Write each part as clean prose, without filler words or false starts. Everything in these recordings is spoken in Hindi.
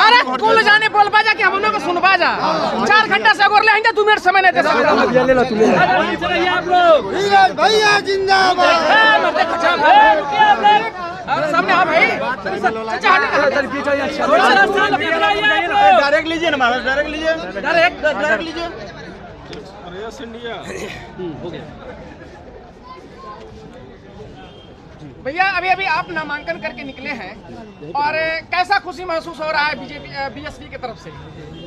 अरे कुल जाने बोल बाजा कि हम लोग को सुन बाजा 4 घंटा से अगर लेंगे 2 मिनट समय नहीं दे सकते भैया जिंदाबाद। सामने आ भाई डायरेक्ट लीजिए ना महाराज, डायरेक्ट लीजिए, डायरेक्ट लीजिए। हो गया भैया। अभी अभी आप नामांकन करके निकले हैं और कैसा खुशी महसूस हो रहा है बीएसपी की तरफ से?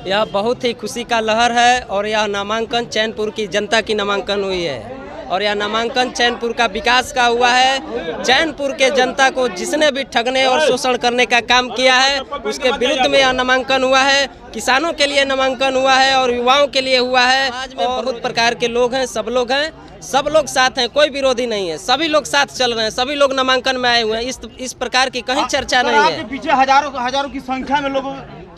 यह बहुत ही खुशी का लहर है और यह नामांकन चैनपुर की जनता की नामांकन हुई है और यह नामांकन चैनपुर का विकास का हुआ है। चैनपुर के जनता को जिसने भी ठगने और शोषण करने का काम किया है उसके विरुद्ध में यह नामांकन हुआ है। किसानों के लिए नामांकन हुआ है और युवाओं के लिए हुआ है। आज में बहुत प्रकार के लोग हैं, सब लोग साथ हैं, कोई विरोधी नहीं है, सभी लोग साथ चल रहे हैं, सभी लोग नामांकन में आए हुए हैं। इस प्रकार की कहीं चर्चा नहीं है। आपके पीछे हजारों की संख्या में लोग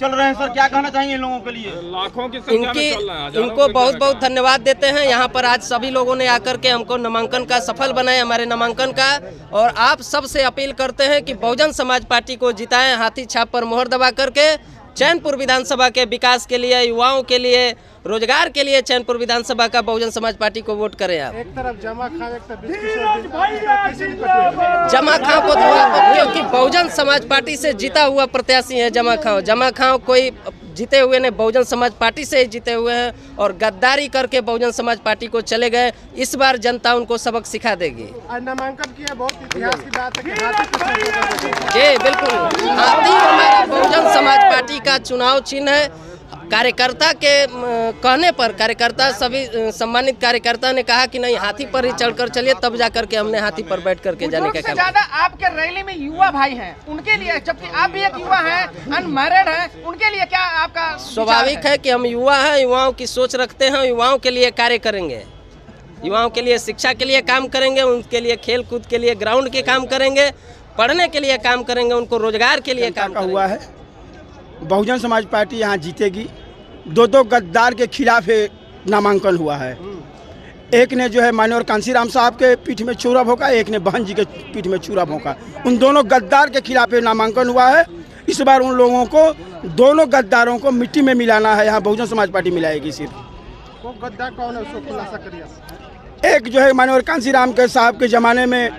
चल रहे हैं सर, क्या कहना चाहिए लोगों के लिए? लाखों की संख्या में चल रहे हैं। इनको बहुत बहुत धन्यवाद देते हैं। यहाँ पर आज सभी लोगों ने आकर के हमको नामांकन का सफल बनाए, हमारे नामांकन का। और आप सबसे अपील करते हैं कि बहुजन समाज पार्टी को जिताएं, हाथी छाप पर मोहर दबा करके। चैनपुर विधानसभा के विकास के लिए, युवाओं के लिए, रोजगार के लिए चैनपुर विधानसभा का बहुजन समाज पार्टी को वोट करें। आप एक तरफ जमा खां, एक तरफ जमा खां को क्योंकि बहुजन समाज पार्टी से जीता हुआ प्रत्याशी है जमा खां कोई जीते हुए ने बहुजन समाज पार्टी से ही जीते हुए हैं और गद्दारी करके बहुजन समाज पार्टी को चले गए। इस बार जनता उनको सबक सिखा देगी। नामांकन किया, बहुत इतिहास की बात है कि हाथी जी बिल्कुल, हाथी हमारे बहुजन समाज पार्टी का चुनाव चिन्ह है। कार्यकर्ता के कहने पर कार्यकर्ता सभी सम्मानित कार्यकर्ता ने कहा कि नहीं, हाथी पर ही चढ़कर चलिए, तब जाकर के हमने हाथी पर बैठ करके जाने का काम। ज्यादा आपके रैली में युवा भाई हैं, उनके लिए, जबकि आप भी एक युवा हैं, अनमैरिड हैं, उनके लिए क्या आपका? स्वाभाविक है कि हम युवा हैं, युवाओं की सोच रखते हैं, युवाओं के लिए कार्य करेंगे, युवाओं के लिए शिक्षा के लिए काम करेंगे, उनके लिए खेल कूद के लिए ग्राउंड के काम करेंगे, पढ़ने के लिए काम करेंगे, उनको रोजगार के लिए काम हुआ है। बहुजन समाज पार्टी यहाँ जीतेगी। 2 गद्दार के खिलाफ नामांकन हुआ है। एक ने जो है माननीय कांसीराम साहब के पीठ में छुरा भोंका, एक ने बहन जी के पीठ में छुरा भोंका। उन दोनों गद्दार के खिलाफ नामांकन हुआ है। इस बार उन लोगों को, दोनों गद्दारों को मिट्टी में मिलाना है। यहाँ बहुजन समाज पार्टी मिलाएगी। सिर्फ वो गद्दार कौन है, उसको खुलासा करिए। एक जो है माननीय कांसीराम के साहब के ज़माने में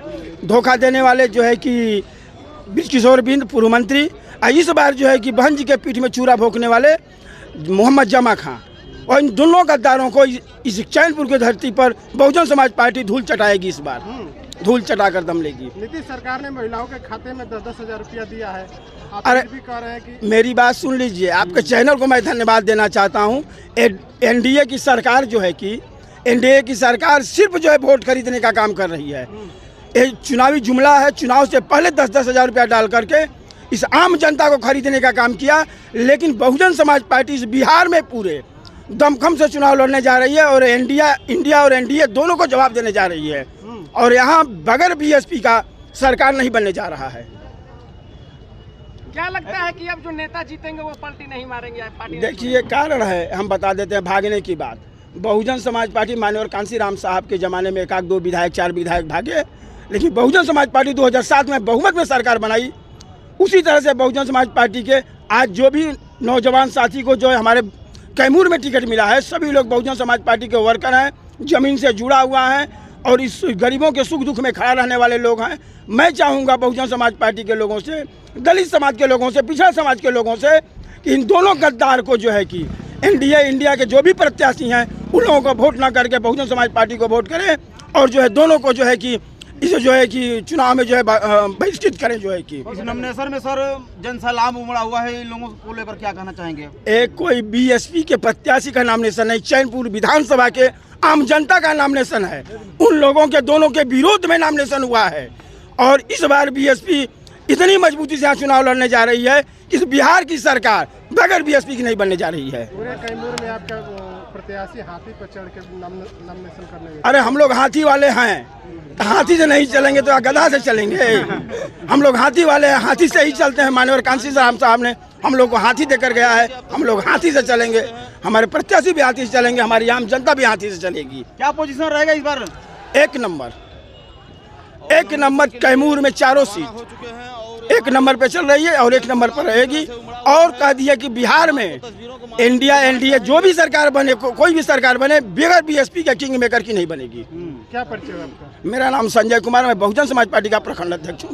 धोखा देने वाले जो है कि बृजकिशोर बिंद पूर्व मंत्री, इस बार जो है कि बहन जी के पीठ में चूरा भोंकने वाले मोहम्मद जमा खां और इन दोनों गद्दारों को इस चैनपुर की धरती पर बहुजन समाज पार्टी धूल चटाएगी। इस बार धूल चटा कर दम लेगी। नीतीश सरकार ने महिलाओं के खाते में 10-10 हजार रुपया दिया है, आप अरे भी कह रहे हैं कि मेरी बात सुन लीजिए, आपके चैनल को मैं धन्यवाद देना चाहता हूँ। एनडीए की सरकार जो है कि एनडीए की सरकार सिर्फ जो है वोट खरीदने का काम कर रही है। ये चुनावी जुमला है, चुनाव से पहले 10-10 हजार रुपया डाल करके इस आम जनता को खरीदने का काम किया। लेकिन बहुजन समाज पार्टी इस बिहार में पूरे दमखम से चुनाव लड़ने जा रही है और इंडिया और एनडीए दोनों को जवाब देने जा रही है। और यहाँ बगैर बीएसपी का सरकार नहीं बनने जा रहा है। क्या लगता है कि अब जो नेता जीतेंगे वो पलटी नहीं मारेंगे पार्टी? देखिए कारण है, हम बता देते हैं भागने की बात। बहुजन समाज पार्टी माननीय कांसीराम साहब के ज़माने में 1-2 विधायक 4 विधायक भागे, लेकिन बहुजन समाज पार्टी 2007 में बहुमत में सरकार बनाई। उसी तरह से बहुजन समाज पार्टी के आज जो भी नौजवान साथी को जो है हमारे कैमूर में टिकट मिला है, सभी लोग बहुजन समाज पार्टी के वर्कर हैं, ज़मीन से जुड़ा हुआ है और इस गरीबों के सुख दुख में खड़ा रहने वाले लोग हैं। मैं चाहूँगा बहुजन समाज पार्टी के लोगों से, दलित समाज के लोगों से, पिछड़ा समाज के लोगों से कि इन दोनों गद्दार को जो है कि एनडीए इंडिया के जो भी प्रत्याशी हैं उन लोगों को वोट ना करके बहुजन समाज पार्टी को वोट करें और जो है दोनों को जो है कि इसे जो है कि चुनाव में जो है बहिष्कृत करें। जो है कि इस नॉमिनेशन में सर जन सैलाब उमड़ा हुआ है, इन लोगों को लेकर क्या कहना चाहेंगे? एक कोई बीएसपी के प्रत्याशी का नॉमिनेशन नहीं, चैनपुर विधानसभा के आम जनता का नॉमिनेशन है। उन लोगों के दोनों के विरोध में नॉमिनेशन हुआ है और इस बार बीएसपी इतनी मजबूती से यहाँ चुनाव लड़ने जा रही है कि इस बिहार की सरकार बगैर बीएसपी की नहीं बनने जा रही है। पूरे कैमूर में आपका प्रत्याशी हाथी पर चढ़ के नॉमिनेशन करने में। अरे हम लोग हाथी वाले हैं, हाथी से नहीं चलेंगे तो गधा से चलेंगे। हम लोग हाथी वाले हैं, हाथी से ही चलते हैं। माननीय कांसीराम साहब ने हम लोग को हाथी देकर गया है, हम लोग हाथी से चलेंगे। हमारे प्रत्याशी भी हाथी से चलेंगे, हमारी आम जनता भी हाथी से चलेगी। क्या पोजीशन रहेगा इस बार? एक नंबर कैमूर में चारों सीट 1 नंबर पे चल रही है और 1 नंबर पर रहेगी। और कह दिया कि बिहार में इंडिया एनडीए जो भी सरकार बने, कोई भी सरकार बने, बगैर बीएसपी के किंग मेकर की नहीं बनेगी। क्या परिचय है आपका? मेरा नाम संजय कुमार, मैं बहुजन समाज पार्टी का प्रखंड अध्यक्ष हूँ।